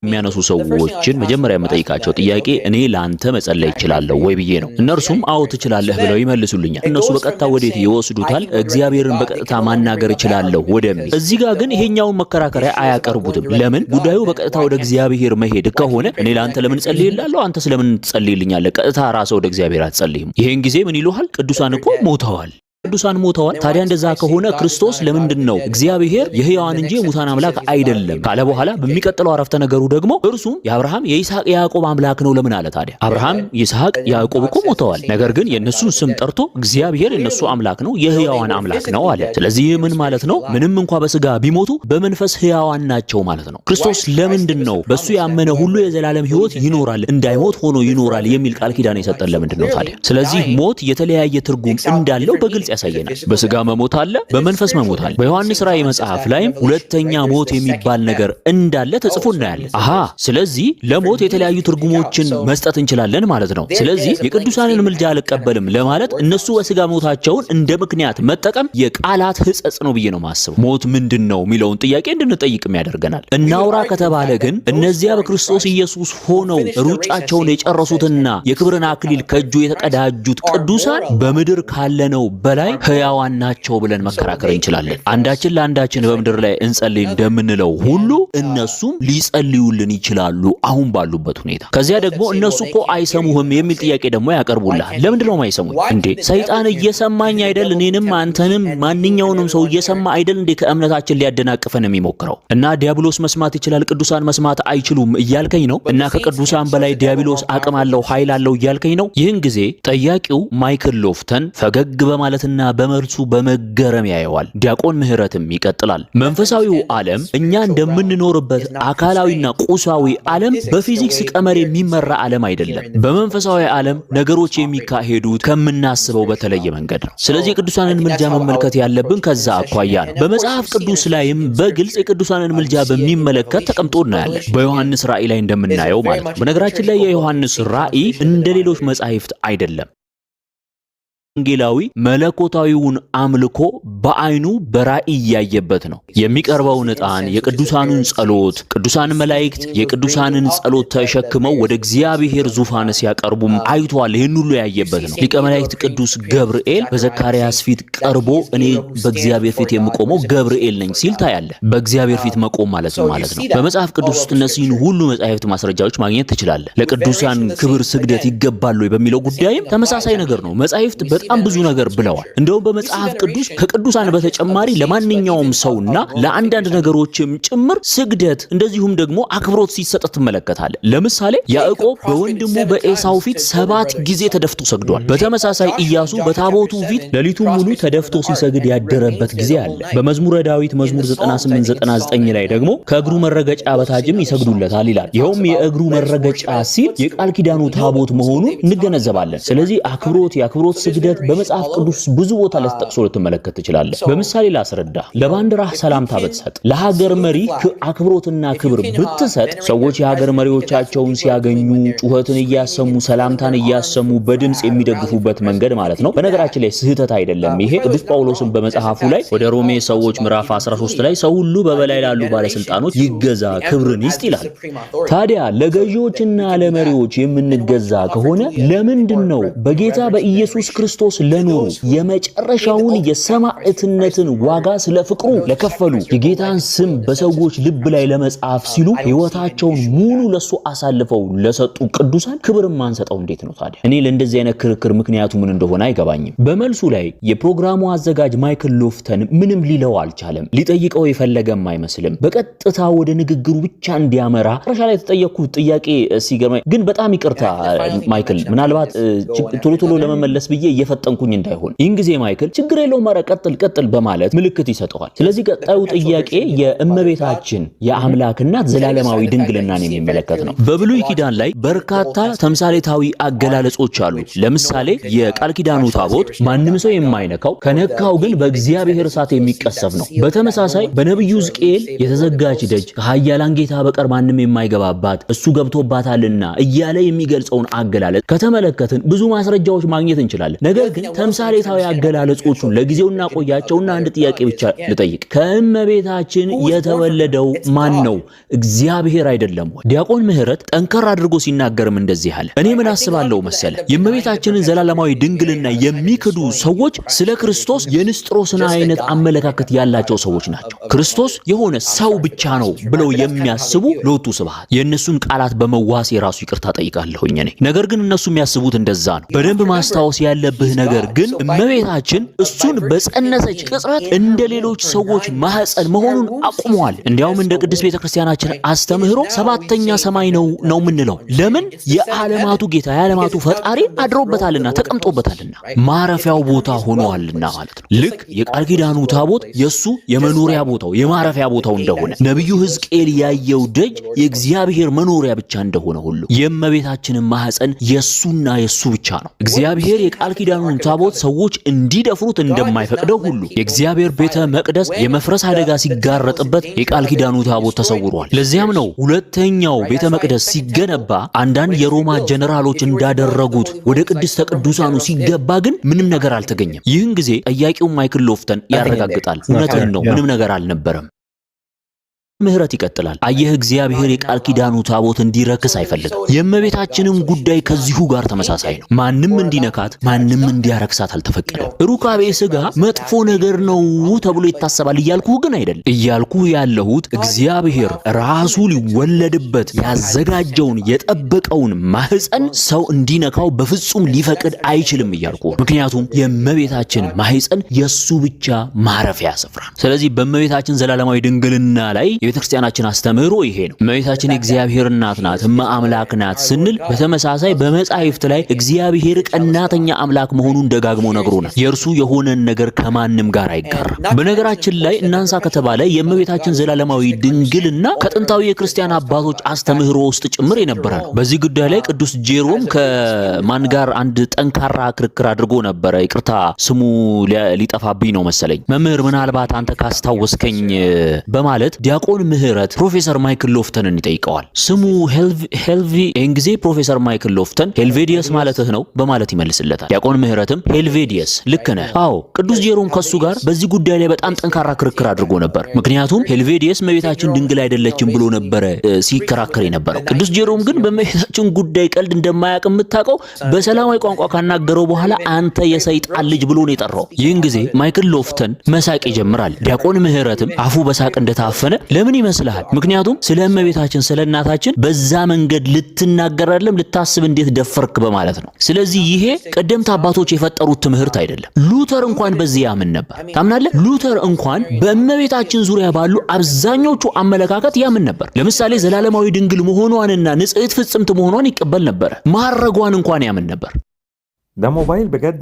የሚያነሱ ሰዎችን መጀመሪያ የምጠይቃቸው ጥያቄ እኔ ላንተ መጸለይ እችላለሁ ወይ ብዬ ነው። እነርሱም አዎ ትችላለህ ብለው ይመልሱልኛል። እነሱ በቀጥታ ወዴት ይወስዱታል? እግዚአብሔርን በቀጥታ ማናገር እችላለሁ ወደሚል። እዚህ ጋር ግን ይሄኛውን መከራከሪያ አያቀርቡትም። ለምን? ጉዳዩ በቀጥታ ወደ እግዚአብሔር መሄድ ከሆነ እኔ ላንተ ለምን ጸልይልሃለሁ? አንተ ስለምን ትጸልይልኛለህ? ቀጥታ ራስህ ወደ እግዚአብሔር አትጸልይም? ይሄን ጊዜ ምን ይሉሃል? ቅዱሳን እኮ ሞተዋል። ቅዱሳን ሞተዋል። ታዲያ እንደዛ ከሆነ ክርስቶስ ለምንድነው እግዚአብሔር የሕያዋን እንጂ የሙታን አምላክ አይደለም ካለ በኋላ በሚቀጥለው አረፍተ ነገሩ ደግሞ እርሱም የአብርሃም የይስሐቅ የያዕቆብ አምላክ ነው ለምን አለ? ታዲያ አብርሃም ይስሐቅ ያዕቆብ እኮ ሞተዋል። ነገር ግን የነሱን ስም ጠርቶ እግዚአብሔር የነሱ አምላክ ነው የሕያዋን አምላክ ነው አለ። ስለዚህ ምን ማለት ነው? ምንም እንኳን በስጋ ቢሞቱ በመንፈስ ሕያዋን ናቸው ማለት ነው። ክርስቶስ ለምንድነው በሱ ያመነ ሁሉ የዘላለም ሕይወት ይኖራል እንዳይሞት ሆኖ ይኖራል የሚል ቃል ኪዳን የሰጠን ለምንድነው ታዲያ? ስለዚህ ሞት የተለያየ ትርጉም እንዳለው በግልጽ ያሳየናል። በስጋ መሞት አለ፣ በመንፈስ መሞት አለ። በዮሐንስ ራእይ መጽሐፍ ላይም ሁለተኛ ሞት የሚባል ነገር እንዳለ ተጽፎ እናያለን። ስለዚህ ለሞት የተለያዩ ትርጉሞችን መስጠት እንችላለን ማለት ነው። ስለዚህ የቅዱሳንን ምልጃ አልቀበልም ለማለት እነሱ በስጋ ሞታቸውን እንደ ምክንያት መጠቀም የቃላት ሕጸጽ ነው ብዬ ነው ማስበው። ሞት ምንድነው የሚለውን ጥያቄ እንድንጠይቅም ያደርገናል። እናውራ ከተባለ ግን እነዚያ በክርስቶስ ኢየሱስ ሆነው ሩጫቸውን የጨረሱትና የክብርን አክሊል ከእጁ የተቀዳጁት ቅዱሳን በምድር ካለነው በላይ ሕያዋን ናቸው ብለን መከራከር እንችላለን። አንዳችን ለአንዳችን በምድር ላይ እንጸልይ እንደምንለው ሁሉ እነሱም ሊጸልዩልን ይችላሉ አሁን ባሉበት ሁኔታ። ከዚያ ደግሞ እነሱ እኮ አይሰሙህም የሚል ጥያቄ ደግሞ ያቀርቡልሃል። ለምንድነው የማይሰሙኝ እንዴ? ሰይጣን እየሰማኝ አይደል? እኔንም አንተንም ማንኛውንም ሰው እየሰማ አይደል እንዴ ከእምነታችን ሊያደናቅፈን የሚሞክረው? እና ዲያብሎስ መስማት ይችላል ቅዱሳን መስማት አይችሉም እያልከኝ ነው? እና ከቅዱሳን በላይ ዲያብሎስ አቅም አለው ኃይል አለው እያልከኝ ነው? ይህን ጊዜ ጠያቂው ማይክል ሎፍተን ፈገግ በማለት እና በመልሱ በመገረም ያየዋል። ዲያቆን ምህረትም ይቀጥላል። መንፈሳዊው ዓለም እኛ እንደምንኖርበት አካላዊና ቁሳዊ ዓለም በፊዚክስ ቀመር የሚመራ ዓለም አይደለም። በመንፈሳዊ ዓለም ነገሮች የሚካሄዱት ከምናስበው በተለየ መንገድ ነው። ስለዚህ የቅዱሳንን ምልጃ መመልከት ያለብን ከዛ አኳያ ነው። በመጽሐፍ ቅዱስ ላይም በግልጽ የቅዱሳንን ምልጃ በሚመለከት ተቀምጦ እናያለን። በዮሐንስ ራእይ ላይ እንደምናየው ማለት ነው። በነገራችን ላይ የዮሐንስ ራእይ እንደ ሌሎች መጻሕፍት አይደለም። ወንጌላዊ መለኮታዊውን አምልኮ በአይኑ በራእይ ያየበት ነው። የሚቀርበውን ዕጣን፣ የቅዱሳኑን ጸሎት፣ ቅዱሳን መላእክት የቅዱሳንን ጸሎት ተሸክመው ወደ እግዚአብሔር ዙፋን ሲያቀርቡም አይቷል። ይህን ሁሉ ያየበት ነው። ሊቀ መላእክት ቅዱስ ገብርኤል በዘካርያስ ፊት ቀርቦ እኔ በእግዚአብሔር ፊት የምቆመው ገብርኤል ነኝ ሲል ታያለህ። በእግዚአብሔር ፊት መቆም ማለት ነው። በመጽሐፍ ቅዱስ ውስጥ እነዚህን ሁሉ መጻሕፍት ማስረጃዎች ማግኘት ትችላለህ። ለቅዱሳን ክብር ስግደት ይገባል በሚለው ጉዳይም ተመሳሳይ ነገር ነው። መጻሕፍት በጣም ብዙ ነገር ብለዋል። እንደውም በመጽሐፍ ቅዱስ ከቅዱሳን በተጨማሪ ለማንኛውም ሰውና ለአንዳንድ ነገሮችም ጭምር ስግደት እንደዚሁም ደግሞ አክብሮት ሲሰጥ ትመለከታለህ። ለምሳሌ ያዕቆብ በወንድሙ በኤሳው ፊት 7 ጊዜ ተደፍቶ ሰግዷል። በተመሳሳይ ኢያሱ በታቦቱ ፊት ሌሊቱን ሙሉ ተደፍቶ ሲሰግድ ያደረበት ጊዜ አለ። በመዝሙረ ዳዊት መዝሙር 98-99 ላይ ደግሞ ከእግሩ መረገጫ በታችም ይሰግዱለታል ይላል። ይኸውም የእግሩ መረገጫ ሲል የቃል ኪዳኑ ታቦት መሆኑን እንገነዘባለን። ስለዚህ የአክብሮት ስግደት በመጽሐፍ ቅዱስ ብዙ ቦታ ላይ ተጠቅሶ ልትመለከት ትችላለህ። በምሳሌ ላስረዳ። ለባንዲራህ ሰላምታ ብትሰጥ፣ ለሀገር መሪ አክብሮትና ክብር ብትሰጥ፣ ሰዎች የሀገር መሪዎቻቸውን ሲያገኙ ጩኸትን እያሰሙ ሰላምታን እያሰሙ በድምጽ የሚደግፉበት መንገድ ማለት ነው። በነገራችን ላይ ስህተት አይደለም ይሄ። ቅዱስ ጳውሎስን በመጽሐፉ ላይ ወደ ሮሜ ሰዎች ምዕራፍ 13 ላይ ሰው ሁሉ በበላይ ላሉ ባለስልጣኖች ይገዛ ክብርን ይስጥ ይላል። ታዲያ ለገዢዎችና ለመሪዎች የምንገዛ ከሆነ ለምንድነው በጌታ በኢየሱስ ክርስቶስ ለኖሩ የመጨረሻውን የሰማዕትነትን ዋጋ ስለ ፍቅሩ ለከፈሉ የጌታን ስም በሰዎች ልብ ላይ ለመጻፍ ሲሉ ሕይወታቸውን ሙሉ ለሱ አሳልፈው ለሰጡ ቅዱሳን ክብር ማንሰጠው እንዴት ነው ታዲያ? እኔ ለእንደዚህ አይነት ክርክር ምክንያቱ ምን እንደሆነ አይገባኝም። በመልሱ ላይ የፕሮግራሙ አዘጋጅ ማይክል ሎፍተን ምንም ሊለው አልቻለም። ሊጠይቀው የፈለገም አይመስልም። በቀጥታ ወደ ንግግሩ ብቻ እንዲያመራ ራሻ ላይ የተጠየቅኩት ጥያቄ ሲገርመኝ ግን በጣም ይቅርታ ማይክል፣ ምናልባት ቶሎ ለመመለስ ብዬ እየፈጠንኩኝ እንዳይሆን ይህን ጊዜ ማይክል ችግር የለውም ማረ ቀጥል በማለት ምልክት ይሰጠዋል። ስለዚህ ቀጣዩ ጥያቄ የእመቤታችን የአምላክ እናት ዘላለማዊ ድንግልናን የሚመለከት ነው። በብሉይ ኪዳን ላይ በርካታ ተምሳሌታዊ አገላለጾች አሉ። ለምሳሌ የቃል ኪዳኑ ታቦት ማንም ሰው የማይነካው ከነካው ግን በእግዚአብሔር እሳት የሚቀሰፍ ነው። በተመሳሳይ በነብዩ ሕዝቅኤል የተዘጋች ደጅ ከኃያላን ጌታ በቀር ማንም የማይገባባት እሱ ገብቶባታልና እያለ የሚገልጸውን አገላለጽ ከተመለከትን ብዙ ማስረጃዎች ማግኘት እንችላለን። ነገር ነገር ግን ተምሳሌታዊ አገላለጾቹን ለጊዜው እናቆያቸውና አንድ ጥያቄ ብቻ ልጠይቅ። ከእመቤታችን የተወለደው ማን ነው? እግዚአብሔር አይደለም ወይ? ዲያቆን ምህረት ጠንከር አድርጎ ሲናገርም እንደዚህ አለ። እኔ ምን አስባለሁ መሰለ? የእመቤታችንን ዘላለማዊ ድንግልና የሚክዱ ሰዎች ስለ ክርስቶስ የንስጥሮስን አይነት አመለካከት ያላቸው ሰዎች ናቸው። ክርስቶስ የሆነ ሰው ብቻ ነው ብለው የሚያስቡ ሎቱ ስብሐት። የእነሱን ቃላት በመዋስ የራሱ ይቅርታ ጠይቃለሁኝ እኔ። ነገር ግን እነሱ የሚያስቡት እንደዛ ነው። በደንብ ማስታወስ ያለብህ ነገር ግን እመቤታችን እሱን በጸነሰች ቅጽበት እንደ ሌሎች ሰዎች ማህፀን መሆኑን አቁመዋል። እንዲያውም እንደ ቅድስት ቤተክርስቲያናችን አስተምህሮ ሰባተኛ ሰማይ ነው የምንለው። ለምን? የዓለማቱ ጌታ የዓለማቱ ፈጣሪ አድሮበታልና ተቀምጦበታልና ማረፊያው ቦታ ሆኗልና ማለት ነው። ልክ የቃል ኪዳኑ ታቦት የሱ የመኖሪያ ቦታው የማረፊያ ቦታው እንደሆነ ነብዩ ሕዝቅኤል ያየው ደጅ የእግዚአብሔር መኖሪያ ብቻ እንደሆነ ሁሉ የእመቤታችንን ማህፀን የሱና የሱ ብቻ ነው። እግዚአብሔር የቃል ኪዳኑን ታቦት ሰዎች እንዲደፍሩት እንደማይፈቅደው ሁሉ የእግዚአብሔር ቤተ መቅደስ የመፍረስ አደጋ ሲጋረጥበት የቃል ኪዳኑ ታቦት ተሰውሯል። ለዚያም ነው ሁለተኛው ቤተ መቅደስ ሲገነባ አንዳንድ የሮማ ጀነራሎች እንዳደረጉት ወደ ቅድስተ ቅዱሳኑ ሲገባ ግን ምንም ነገር አልተገኘም። ይህን ጊዜ ጠያቂው ማይክል ሎፍተን ያረጋግጣል። እውነትን ነው፣ ምንም ነገር አልነበረም። ምህረት ይቀጥላል። አየህ እግዚአብሔር የቃል ኪዳኑ ታቦት እንዲረክስ አይፈልግም። የእመቤታችንም ጉዳይ ከዚሁ ጋር ተመሳሳይ ነው። ማንም እንዲነካት ማንም እንዲያረክሳት አልተፈቀደም። ሩካቤ ስጋ መጥፎ ነገር ነው ተብሎ ይታሰባል እያልኩህ ግን አይደለም። እያልኩህ ያለሁት እግዚአብሔር ራሱ ሊወለድበት ያዘጋጀውን የጠበቀውን ማህፀን ሰው እንዲነካው በፍጹም ሊፈቅድ አይችልም እያልኩህ። ምክንያቱም የእመቤታችን ማህፀን የሱ ብቻ ማረፊያ ስፍራ። ስለዚህ በእመቤታችን ዘላለማዊ ድንግልና ላይ የቤተክርስቲያናችን አስተምህሮ ይሄ ነው። እመቤታችን የእግዚአብሔር እናት ናት፣ አምላክ ናት ስንል በተመሳሳይ በመጻሕፍት ላይ እግዚአብሔር ቀናተኛ አምላክ መሆኑን ደጋግሞ ነግሮናል። የእርሱ የሆነን ነገር ከማንም ጋር አይጋራም። በነገራችን ላይ እናንሳ ከተባለ የእመቤታችን ዘላለማዊ ድንግልና ከጥንታዊ የክርስቲያን አባቶች አስተምህሮ ውስጥ ጭምር የነበረ ነው። በዚህ ጉዳይ ላይ ቅዱስ ጄሮም ከማን ጋር አንድ ጠንካራ ክርክር አድርጎ ነበረ። ይቅርታ ስሙ ሊጠፋብኝ ነው መሰለኝ። መምህር ምናልባት አንተ ካስታወስከኝ በማለት ዲያቆን ምህረት ፕሮፌሰር ማይክል ሎፍተንን ይጠይቀዋል። ስሙ ሄልቪ እንግዜ ፕሮፌሰር ማይክል ሎፍተን ሄልቬዲየስ ማለትህ ነው በማለት ይመልስለታል። ዲያቆን ምህረትም ሄልቬዲየስ ልክ ነህ። አዎ ቅዱስ ጄሮም ከሱ ጋር በዚህ ጉዳይ ላይ በጣም ጠንካራ ክርክር አድርጎ ነበር። ምክንያቱም ሄልቬዲየስ እመቤታችን ድንግል አይደለችም ብሎ ነበረ ሲከራከር የነበረው። ቅዱስ ጄሮም ግን በእመቤታችን ጉዳይ ቀልድ እንደማያውቅ የምታውቀው በሰላማዊ ቋንቋ ካናገረው በኋላ አንተ የሰይጣን ልጅ ብሎ ነው የጠራው። ይህን ጊዜ ማይክል ሎፍተን መሳቅ ይጀምራል። ዲያቆን ምህረትም አፉ በሳቅ እንደታፈነ ለምን ይመስልሃል? ምክንያቱም ስለ እመቤታችን ስለ እናታችን በዛ መንገድ ልትናገር አይደለም ልታስብ እንዴት ደፈርክ በማለት ነው። ስለዚህ ይሄ ቀደምት አባቶች የፈጠሩት ትምህርት አይደለም። ሉተር እንኳን በዚህ ያምን ነበር። ታምናለህ? ሉተር እንኳን በእመቤታችን ዙሪያ ባሉ አብዛኞቹ አመለካከት ያምን ነበር። ለምሳሌ ዘላለማዊ ድንግል መሆኗንና ንጽሕት ፍጽምት መሆኗን ይቀበል ነበር። ማረጓን እንኳን ያምን ነበር። ده موبايل بجد